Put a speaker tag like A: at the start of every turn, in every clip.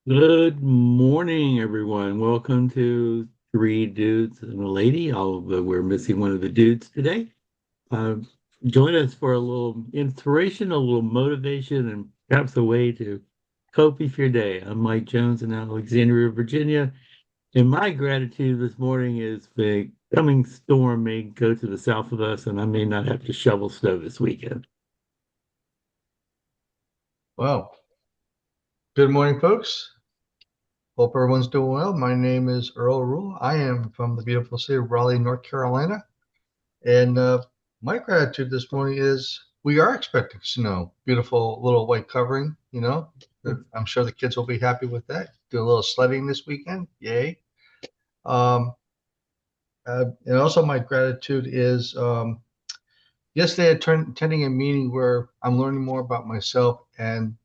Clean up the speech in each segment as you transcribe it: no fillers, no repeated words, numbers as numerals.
A: Good morning, everyone. Welcome to Three Dudes and a Lady, although we're missing one of the dudes today. Uh, Join us for a little inspiration, a little motivation, and perhaps a way to cope with your day. I'm Mike Jones in Alexandria, Virginia, and my gratitude this morning is the coming storm may go to the south of us, and I may not have to shovel snow this weekend.
B: Well, good morning, folks. Hope everyone's doing well. My name is Earl Rule. I am from the beautiful city of Raleigh, North Carolina. And my gratitude this morning is we are expecting snow. Beautiful little white covering. I'm sure the kids will be happy with that. Do a little sledding this weekend. Yay. Um, and also, my gratitude is yesterday attending a meeting where I'm learning more about myself and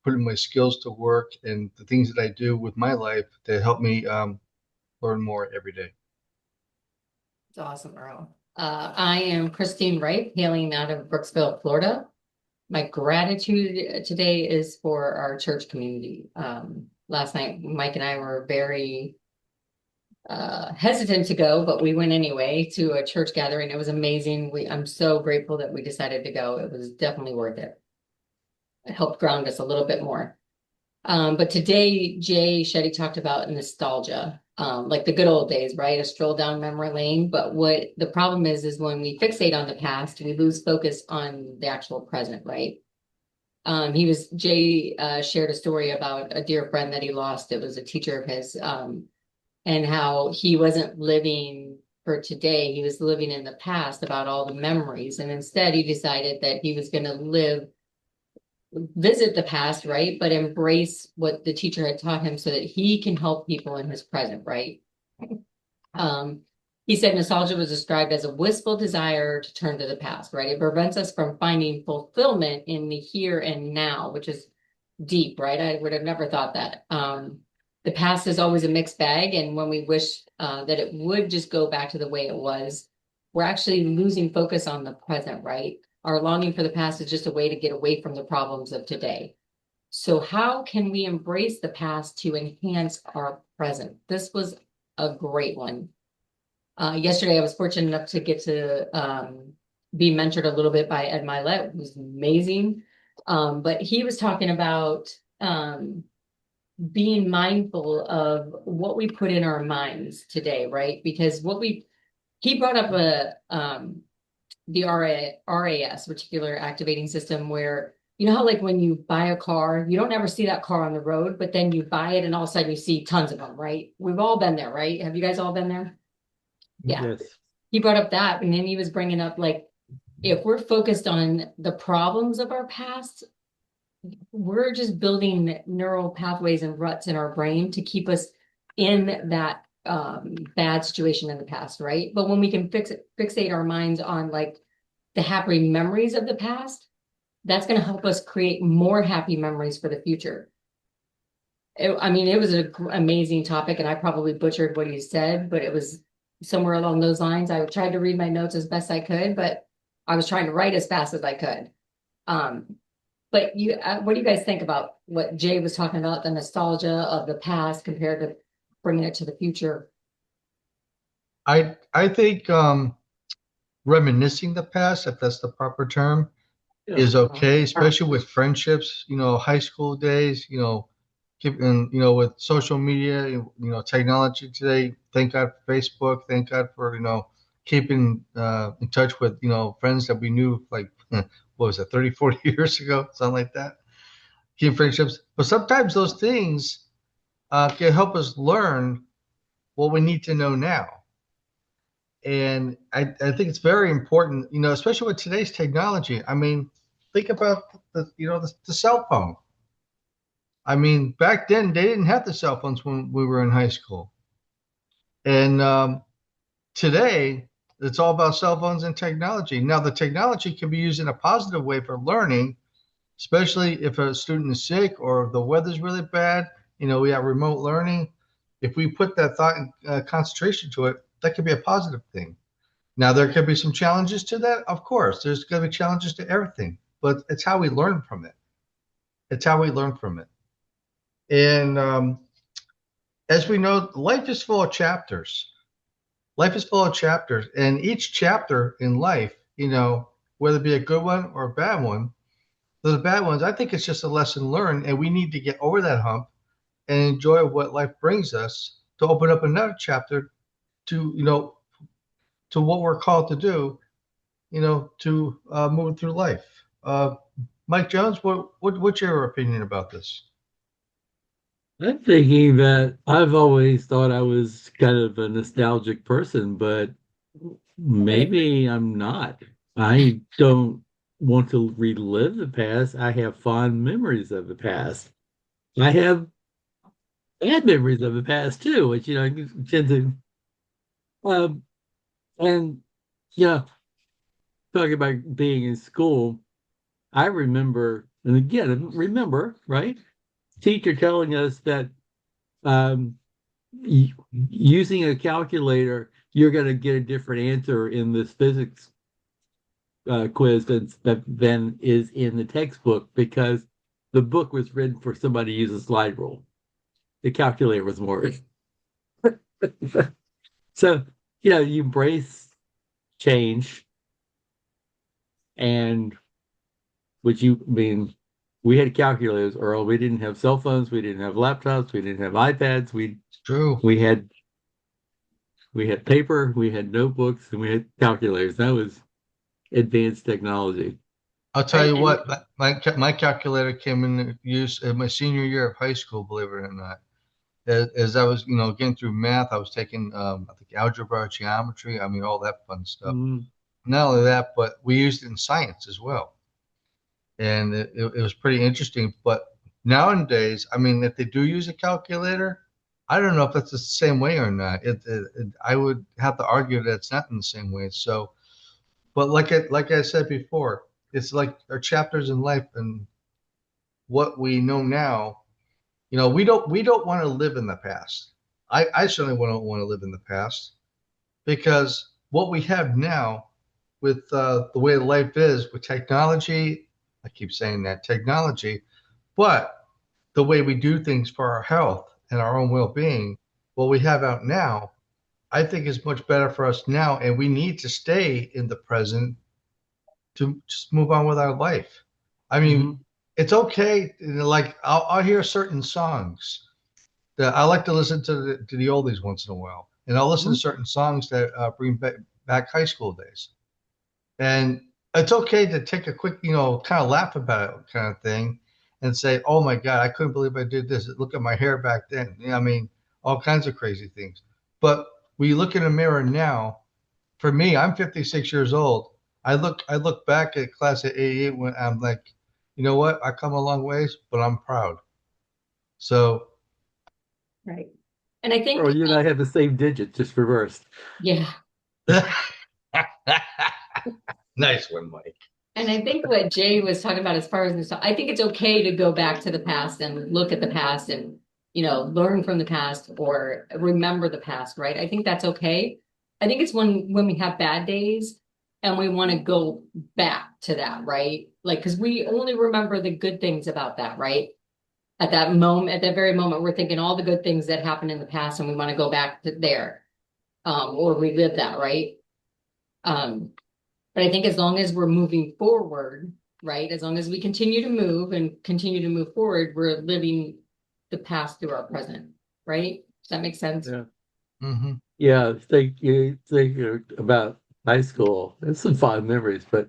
B: putting my skills to work and the things that I do with my life to help me learn more every day.
C: It's awesome, Earl. I am Christine Wright, hailing out of Brooksville, Florida. My gratitude today is for our church community. Last night, Mike and I were very hesitant to go, but we went anyway to a church gathering. It was amazing. I'm so grateful that we decided to go. It was definitely worth it. It helped ground us a little bit more. But today, Jay Shetty talked about nostalgia, like the good old days, right? A stroll down memory lane. But what the problem is when we fixate on the past, we lose focus on the actual present, right? Jay shared a story about a dear friend that he lost. It was a teacher of his, and how he wasn't living for today. He was living in the past about all the memories. And instead, he decided that he was going to visit the past, right? But embrace what the teacher had taught him so that he can help people in his present, right? Um, he said nostalgia was described as a wistful desire to turn to the past, right? It prevents us from finding fulfillment in the here and now, which is deep, right? I would have never thought that. The past is always a mixed bag, and when we wish that it would just go back to the way it was, we're actually losing focus on the present, right? Our longing for the past is just a way to get away from the problems of today. So, how can we embrace the past to enhance our present? This was a great one. Yesterday, I was fortunate enough to get to be mentored a little bit by Ed Milet. It was amazing. But he was talking about being mindful of what we put in our minds today, right? Because he brought up the RAS, reticular activating system, where you know how like when you buy a car, you don't ever see that car on the road, but then you buy it and all of a sudden you see tons of them, right? We've all been there, right? Have you guys all been there? Yeah.
A: Yes.
C: He brought up that, and then he was bringing up like if we're focused on the problems of our past, we're just building neural pathways and ruts in our brain to keep us in that bad situation in the past, right? But when we can fixate our minds on like the happy memories of the past, that's going to help us create more happy memories for the future. I mean, it was an amazing topic, and I probably butchered what he said, but it was somewhere along those lines. I tried to read my notes as best I could, but I was trying to write as fast as I could. Um, what do you guys think about what Jay was talking about, the nostalgia of the past compared to bringing it to the future?
B: I think reminiscing the past, if that's the proper term,
A: Yeah.
B: is okay, especially with friendships. High school days. Keeping with social media, technology today. Thank God for Facebook. Thank God for keeping in touch with friends that we knew like what was it 30, 40 years ago, something like that. Keep friendships, but sometimes those things can help us learn what we need to know now. And I think it's very important, especially with today's technology. I mean, think about the cell phone. I mean, back then they didn't have the cell phones when we were in high school. And today it's all about cell phones and technology. Now, the technology can be used in a positive way for learning, especially if a student is sick or the weather's really bad. We have remote learning. If we put that thought and concentration to it, that could be a positive thing. Now, there could be some challenges to that. Of course, there's going to be challenges to everything, but it's how we learn from it. It's how we learn from it. And as we know, life is full of chapters. Life is full of chapters, and each chapter in life, whether it be a good one or a bad one, the bad ones, I think it's just a lesson learned, and we need to get over that hump and enjoy what life brings us to open up another chapter to, to what we're called to do, to move through life. Mike Jones, what's your opinion about this?
A: I'm thinking that I've always thought I was kind of a nostalgic person, but
C: I would agree.
A: maybe I'm not. I don't want to relive the past. I have fond memories of the past. I have bad memories of the past too, which you tend to um and yeah, talking about being in school, I remember, and again, remember, right? Teacher telling us that um using a calculator, you're going to get a different answer in this physics quiz than is in the textbook because the book was written for somebody to use a slide rule. The calculator was more. So, you embrace change and I mean, we had calculators, Earl. We didn't have cell phones, we didn't have laptops, we didn't have iPads.
B: True.
A: We had we had paper, we had notebooks, and we had calculators. That was advanced technology.
B: I'll tell
C: Right.
B: you
C: And
B: what, my calculator came in use in my senior year of high school, believe it or not. As I was, getting through math, I was taking, I think algebra, geometry, I mean, all that fun stuff.
A: Mm,
B: Not only that, but we used it in science as well. And it was pretty interesting. But nowadays, I mean, if they do use a calculator, I don't know if that's the same way or not. I would have to argue that it's not in the same way. So, but like I said before, it's like our chapters in life and what we know now. We don't want to live in the past. I certainly don't want to live in the past because what we have now with the way life is with technology, I keep saying that technology, but the way we do things for our health and our own well-being, what we have out now, I think is much better for us now, and we need to stay in the present to just move on with our life. I mean,
A: mhm,
B: it's okay. Like I'll hear certain songs that I like to listen to the oldies once in a while, and I'll listen to
A: mhm.
B: certain songs that bring back high school days. And it's okay to take a quick, kind of laugh about it, kind of thing, and say, "Oh my God, I couldn't believe I did this. Look at my hair back then." I mean, all kinds of crazy things. But when you look in a mirror now, for me, I'm 56 years old. I look back at class of '88 when I'm like, you know what? I come a long ways, but I'm proud. So,
C: right. And I think,
A: Earl, you and I have the same digit, just reversed.
C: yeah.
B: nice one, Mike.
C: And I think what Jay was talking about as far as this, I think it's okay to go back to the past and look at the past and, learn from the past or remember the past, right? I think that's okay. I think it's when we have bad days and we want to go back to that, right? Like, because we only remember the good things about that, right? At that moment, at that very moment, we're thinking all the good things that happened in the past and we want to go back to there, or relive that, right? Um, but I think as long as we're moving forward, right, as long as we continue to move and continue to move forward, we're living the past through our present, right? Does that make sense?
A: Yeah.
B: Hmm.
A: Yeah, think about high school. It's some fond memories, but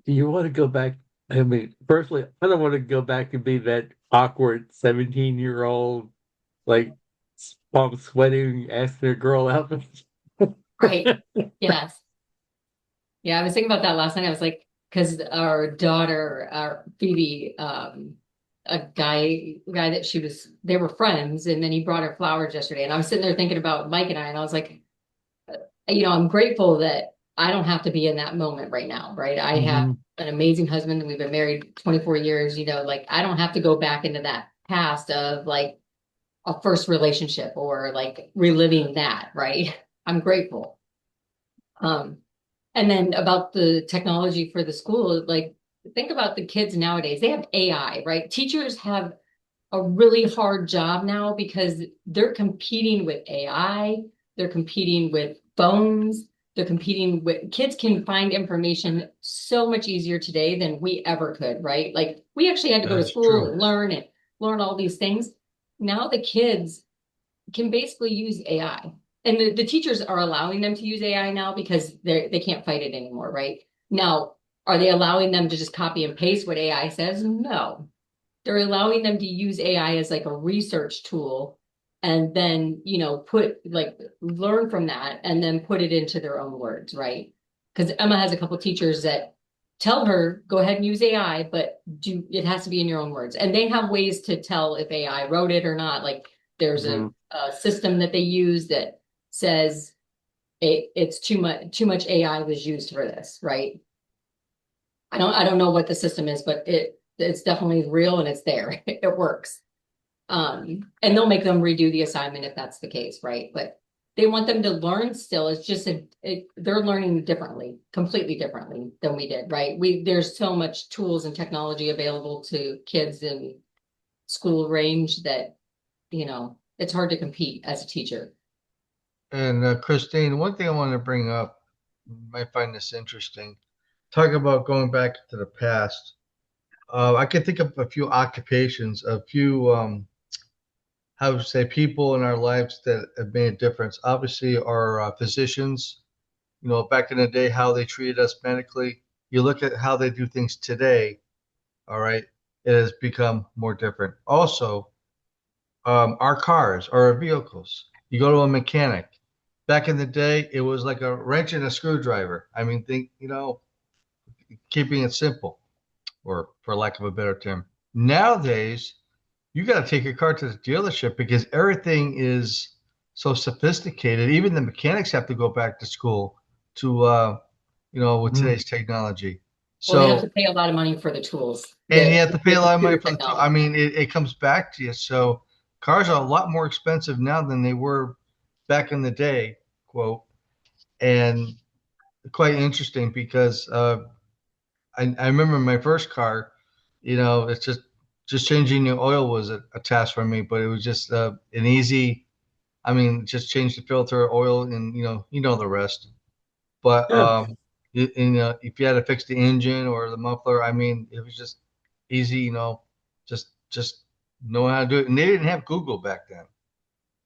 A: do you want to go back? I mean, personally, I don't want to go back and be that awkward 17-year-old, like palm sweating, asking a girl out.
C: Right. Yes. Yeah, I was thinking about that last night. I was like, because our daughter, our Phoebe, a guy that they were friends, and then he brought her flowers yesterday, and I was sitting there thinking about Mike and I, and I was like, I'm grateful that I don't have to be in that moment right now, right? I have
A: Hmm.
C: an amazing husband and we've been married 24 years, like I don't have to go back into that past of like a first relationship or like reliving that, right? I'm grateful. Um, and then about the technology for the school, like think about the kids nowadays. They have AI, right? Teachers have a really hard job now because they're competing with AI, they're competing with phones, they're competing with kids can find information so much easier today than we ever could, right? Like we actually had to go to
B: That's
C: school
B: true.
C: and learn all these things. Now the kids can basically use AI. And the teachers are allowing them to use AI now because they can't fight it anymore, right? Now, are they allowing them to just copy and paste what AI says? No. They're allowing them to use AI as like a research tool and then, put like learn from that and then put it into their own words, right? Because Emma has a couple teachers that tell her, go ahead and use AI, but it has to be in your own words. And they have ways to tell if AI wrote it or not. Like there's a,
A: Mhm.
C: a system that they use that says it's too much AI was used for this, right? I don't know what the system is, but it's definitely real and it's there. It works. And they'll make them redo the assignment if that's the case, right? But they want them to learn still. It's just they're learning differently, completely differently than we did, right? There's so much tools and technology available to kids in school range that, it's hard to compete as a teacher.
B: And Christine, one thing I want to bring up, you might find this interesting. Talk about going back to the past. I can think of a few occupations, a few, how to say, people in our lives that have made a difference. Obviously, our physicians, back in the day, how they treated us medically. You look at how they do things today, all right, it has become more different. Also, our cars, our vehicles. You go to a mechanic. Back in the day, it was like a wrench and a screwdriver. I mean, keeping it simple, or for lack of a better term. Nowadays, you got to take your car to the dealership because everything is so sophisticated. Even the mechanics have to go back to school to, with
A: Mhm.
B: today's technology.
C: Well, they have
B: So,
C: to pay a lot of money for the tools,
B: and you
C: the
B: have to pay
C: the
B: a lot of money
C: computer
B: for the tool. I
C: technology.
B: mean, it comes back to you. So, cars are a lot more expensive now than they were back in the day, quote, and quite interesting because I remember my first car, it's just changing the oil was a task for me, but it was just an easy. I mean, just change the filter, oil, and the rest. But
A: Yeah.
B: if you had to fix the engine or the muffler, I mean, it was just easy. Just know how to do it. And they didn't have Google back then,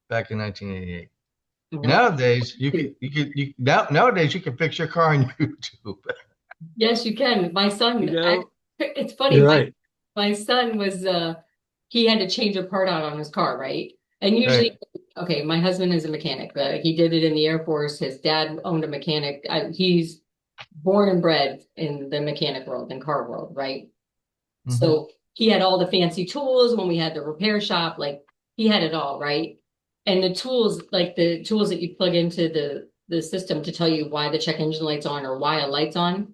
B: back in 1988.
C: No.
B: Nowadays, nowadays you can fix your car on YouTube.
C: Yes, you can. My
A: You
C: son,
A: know,
C: it's funny.
A: you're
C: My
A: right.
C: my son was he had to change a part out on his car, right? And
B: Right.
C: usually, okay, my husband is a mechanic. He did it in the Air Force. His dad owned a mechanic. He's born and bred in the mechanic world and car world, right?
B: Hmm.
C: So he had all the fancy tools when we had the repair shop, like he had it all, right? And the tools, like the tools that you plug into the system to tell you why the check engine light's on or why a light's on,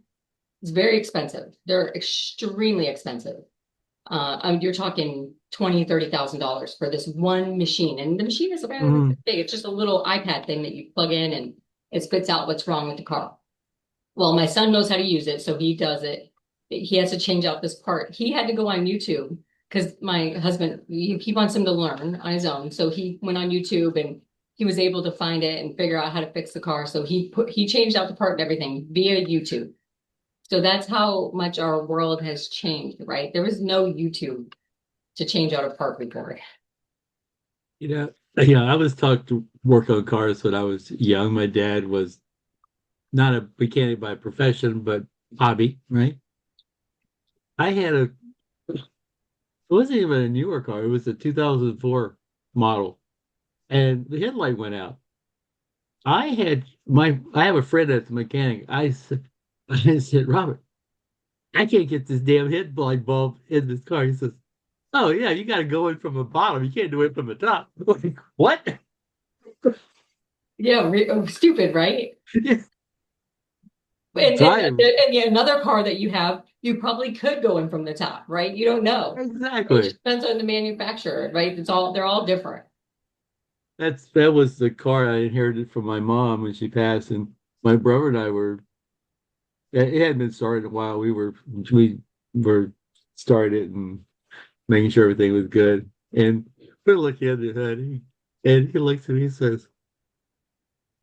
C: it's very expensive. They're extremely expensive. You're talking 20, $30,000 for this one machine. And the machine is about this
A: Mhm.
C: big. It's just a little iPad thing that you plug in and it spits out what's wrong with the car. Well, my son knows how to use it, so he does it. He has to change out this part. He had to go on YouTube because my husband, he wants him to learn on his own. So he went on YouTube and he was able to find it and figure out how to fix the car. So he changed out the part and everything via YouTube. So that's how much our world has changed, right? There was no YouTube to change out a part before.
A: You know, yeah, I was taught to work on cars when I was young. My dad was not a mechanic by profession, but hobby, right? I had it wasn't even a newer car. It was a 2004 model, and the headlight went out. I have a friend that's a mechanic. I said, Robert, I can't get this damn headlight bulb in this car. He says, oh yeah, you got to go in from the bottom. You can't do it from the top. I'm like, what?
C: Yeah, stupid, right?
A: Trying
C: And yeah, another car that you have, you probably could go in from the top, right? You don't know. It
A: exactly.
C: just depends on the manufacturer, right? They're all different.
A: That was the car I inherited from my mom when she passed, and my brother and I were. It hadn't been started in a while. We were started it and making sure everything was good. And we're looking at it, and he looks at me and says,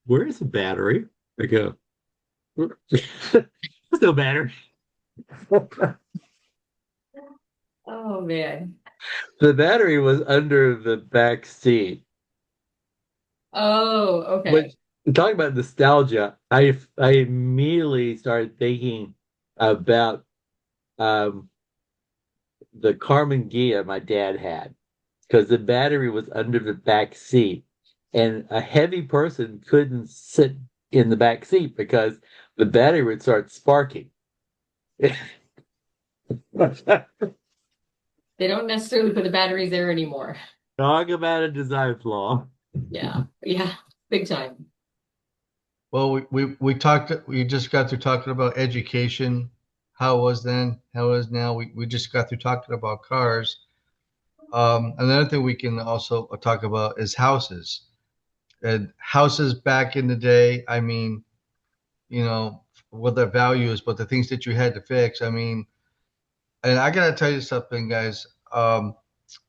A: "Where's the battery?" I go, "There's no battery."
C: Oh man.
A: The battery was under the back seat.
C: Oh, okay.
A: Which, talking about nostalgia, I immediately started thinking about um, the Carmen Gia my dad had, because the battery was under the back seat, and a heavy person couldn't sit in the back seat because the battery would start sparking.
C: They don't necessarily put the batteries there anymore.
A: Talk about a design flaw.
C: Yeah. Yeah. Big time.
B: Well, we just got through talking about education, how it was then, how it is now. We just got through talking about cars. Another thing we can also talk about is houses. And houses back in the day, I mean, what their value is, but the things that you had to fix. I mean, and I gotta tell you something, guys.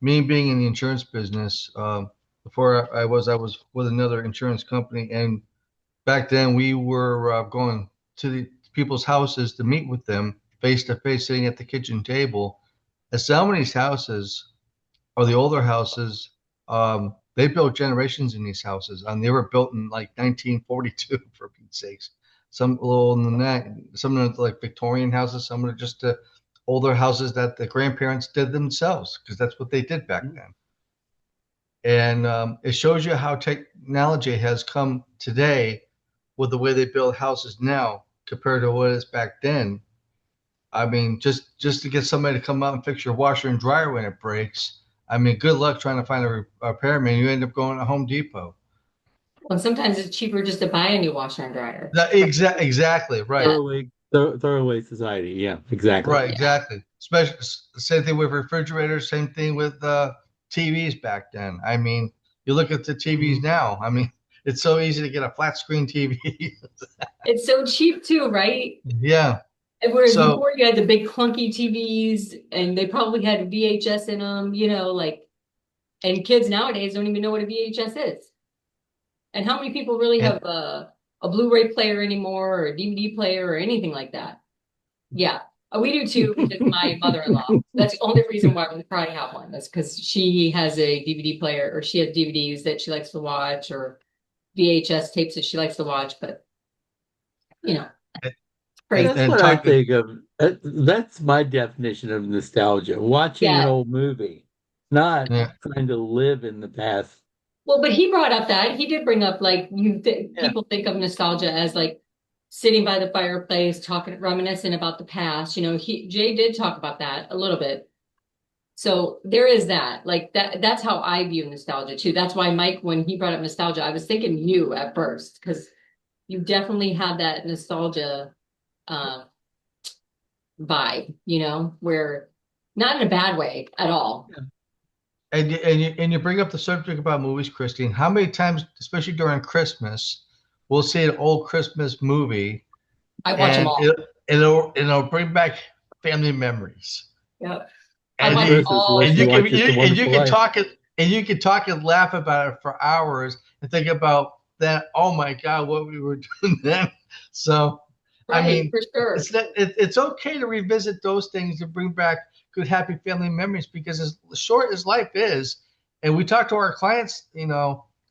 B: Me being in the insurance business, before I was with another insurance company, and back then we were going to the people's houses to meet with them face to face, sitting at the kitchen table. And some of these houses, or the older houses, they built generations in these houses, and they were built in like 1942, for Pete's sakes. Some a little older than that. Some of them like Victorian houses. Some are just older houses that the grandparents did themselves because that's what they did back then. And it shows you how technology has come today with the way they build houses now compared to what it is back then. I mean, just to get somebody to come out and fix your washer and dryer when it breaks. I mean, good luck trying to find a repairman. You end up going to Home Depot.
C: Well, sometimes it's cheaper just to buy a new washer and dryer.
B: Exactly right,
C: Yeah.
A: Throwaway society. Yeah, exactly.
B: right,
C: Yeah.
B: exactly. Especially same thing with refrigerators. Same thing with TVs back then. I mean, you look at the TVs
A: Mhm.
B: now. I mean, it's so easy to get a flat screen TV.
C: It's so cheap too, right?
B: Yeah.
C: And whereas
B: So
C: before you had the big clunky TVs and they probably had VHS in them, like, and kids nowadays don't even know what a VHS is. And how many people really
B: and
C: have a Blu-ray player anymore or a DVD player or anything like that? Yeah. We do too, because my mother-in-law. That's the only reason why we probably have one. That's because she has a DVD player or she has DVDs that she likes to watch or VHS tapes that she likes to watch, but you know,
B: and
C: crazy.
A: That's
B: and
A: what I
B: talking.
A: think of. That's my definition of nostalgia. Watching an
C: Yeah.
A: old movie, not
B: Yeah.
A: trying to live in the past.
C: Well, but he brought up that he did bring up like
A: Yeah.
C: people think of nostalgia as like sitting by the fireplace, talking, reminiscing about the past. Jay did talk about that a little bit. So there is that. Like that's how I view nostalgia too. That's why Mike, when he brought up nostalgia, I was thinking you at first, because you definitely have that nostalgia uh vibe, where not in a bad way at all.
B: And you bring up the subject about movies, Christine. How many times, especially during Christmas, we'll see an old Christmas movie,
C: I watch them
B: and
C: all.
B: it'll bring back family memories.
C: Yep. I
B: And
C: watch
B: you
A: Christmas
C: all
A: unless
B: and
A: you
B: you
C: three.
B: can
A: watch It's
B: you,
A: a
B: and you
A: Wonderful
B: can
A: Life.
B: talk it and you can talk and laugh about it for hours and think about that. Oh my God, what we were doing then. So, I
C: Right,
B: mean,
C: for sure.
B: it's okay to revisit those things to bring back good, happy family memories because as short as life is, and we talk to our clients,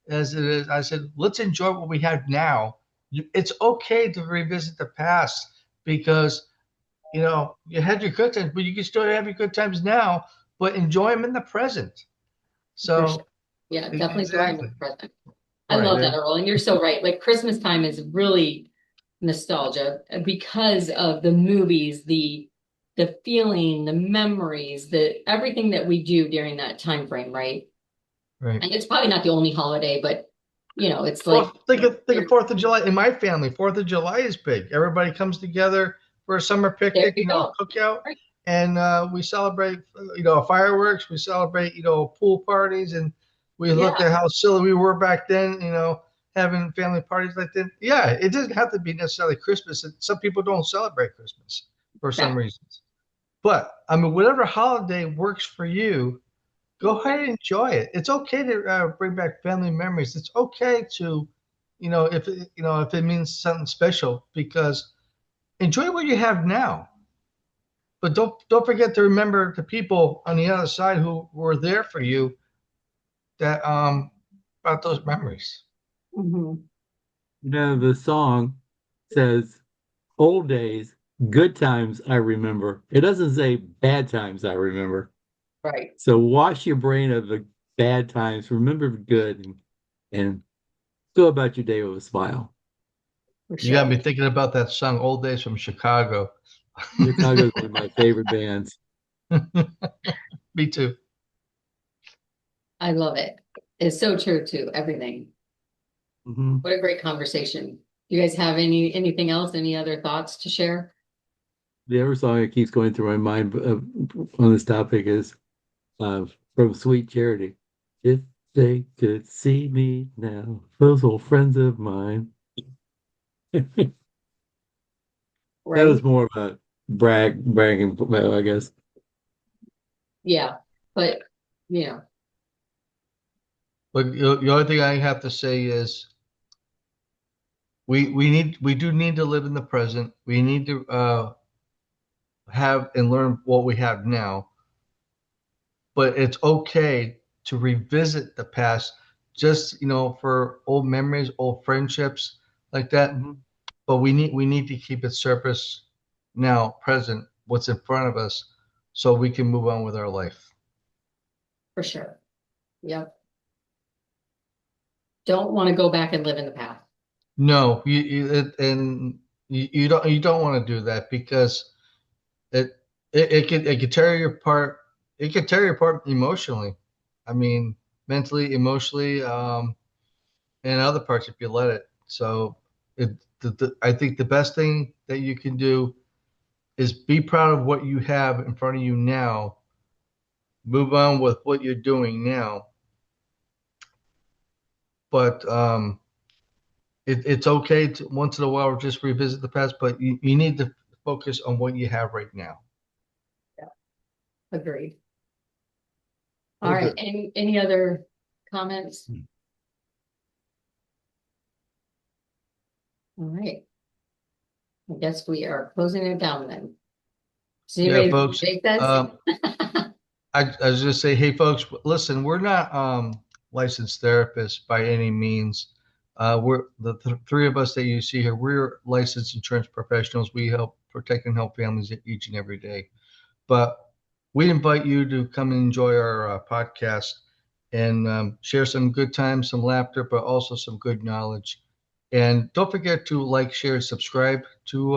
B: as it is, I said, let's enjoy what we have now. It's okay to revisit the past because you had your good times, but you can still have your good times now, but enjoy them in the present.
C: For sure.
B: So
C: Yeah, definitely throwing in
B: exactly
C: the present. I
B: right.
C: love that, Earl. And you're so right. Like Christmas time is really nostalgia because of the movies, the feeling, the memories, the everything that we do during that time frame, right?
B: Right.
C: And it's probably not the only holiday, but it's like
B: Well, think of Fourth of July. In my family, Fourth of July is big. Everybody comes together for a summer
C: there
B: picnic,
C: you
B: a
C: go.
B: cookout,
C: Right.
B: and we celebrate, fireworks. We celebrate, pool parties, and we look
C: Yeah,
B: at how silly we were back then. Having family parties like that. Yeah, it doesn't have to be necessarily Christmas. Some people don't celebrate Christmas for some
C: that
B: reasons. But I mean, whatever holiday works for you, go ahead and enjoy it. It's okay to bring back family memories. It's okay to, if it means something special, because enjoy what you have now. But don't forget to remember the people on the other side who were there for you that brought those memories.
C: Mhm.
A: The song says, old days, good times I remember. It doesn't say bad times I remember.
C: Right.
A: So wash your brain of the bad times, remember the good, and go about your day with a smile.
C: For
B: You got
C: sure.
B: me thinking about that song "Old Days" from Chicago.
A: Chicago is one of my favorite bands.
B: Me too.
C: I love it. It's so true too. Everything.
A: Mhm.
C: What a great conversation. You guys have anything else? Any other thoughts to share?
A: The other song that keeps going through my mind on this topic is from Sweet Charity. If they could see me now, those old friends of mine. That was
C: Right?
A: more of a bragging, well, I guess.
C: Yeah. But you know,
B: But the only thing I have to say is we do need to live in the present. We need to have and learn what we have now. But it's okay to revisit the past, just for old memories, old friendships like that.
A: Mhm.
B: But we need to keep it surface now, present, what's in front of us, so we can move on with our life.
C: for sure. Yep. Don't want to go back and live in the past.
B: No, you don't want to do that because it it could tear you apart. It could tear you apart emotionally. I mean, mentally, emotionally, and other parts if you let it. So I think the best thing that you can do is be proud of what you have in front of you now. Move on with what you're doing now, but it's okay to once in a while just revisit the past. But you need to focus on what you have right now.
C: Yeah. Agreed. All
B: Well,
C: right.
B: good.
C: Any other comments? All right. I guess we are closing it down then. Does
B: Yeah,
C: anybody
B: folks.
C: make sense?
B: Um, I was just say, hey, folks, listen, we're not licensed therapists by any means. We're the three of us that you see here. We're licensed insurance professionals. We help protect and help families each and every day. But we invite you to come and enjoy our podcast and share some good times, some laughter, but also some good knowledge. And don't forget to like, share, subscribe to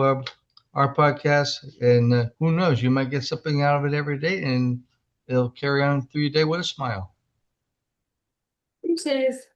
B: our podcast. And who knows, you might get something out of it every day, and it'll carry on through your day with a smile.
C: Deuces.